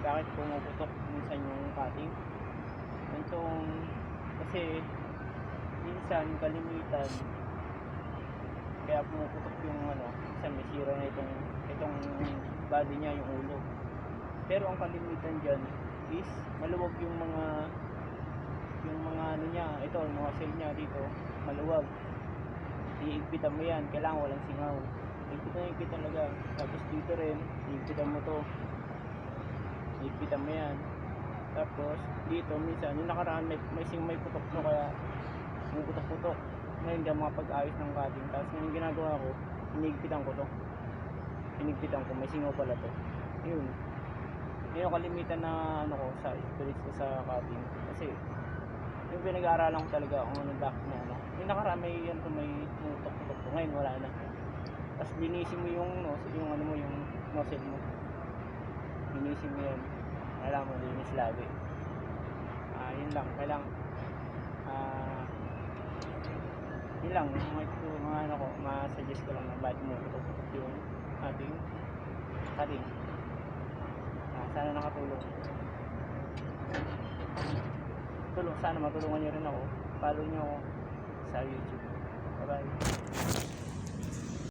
bakit pumuputok minsan yung cutting. Itong kasi minsan kalimitan kaya pumuputok yung minsan may sira na itong body niya, yung ulo. Pero ang kalimitan dyan is maluwag yung mga niya, ito yung mga cell niya dito, maluwag. Iigpitan mo yan, kailangan walang singaw. Igpit talaga. Tapos dito rin, iigpitan mo to. Iigpitan mo yan. Tapos dito minsan yung nakaraan may putok to, kaya pumuputok-putok. Ngayon hindi makapag-ayos ng cutting. Tapos yung ginagawa ko, inigpitan ko to. Inigpitan ko, may singaw pala to. Yun yung kalimitan na ko sa experience ko sa cutting. Kasi yung pinag-aaralan ko talaga kung bakit na yung nakaraan may pumutok-putok to. Ngayon wala na. Tapos linisin mo yung nozzle mo. Linisin mo yan. Alam mo, linis lagi. Yun lang, kailangan yun lang, ma-suggest ko lang na bakit mo yung ating cutting. Sana nakatulong. Sana matulungan nyo rin ako. Follow nyo ako sa YouTube. Bye bye.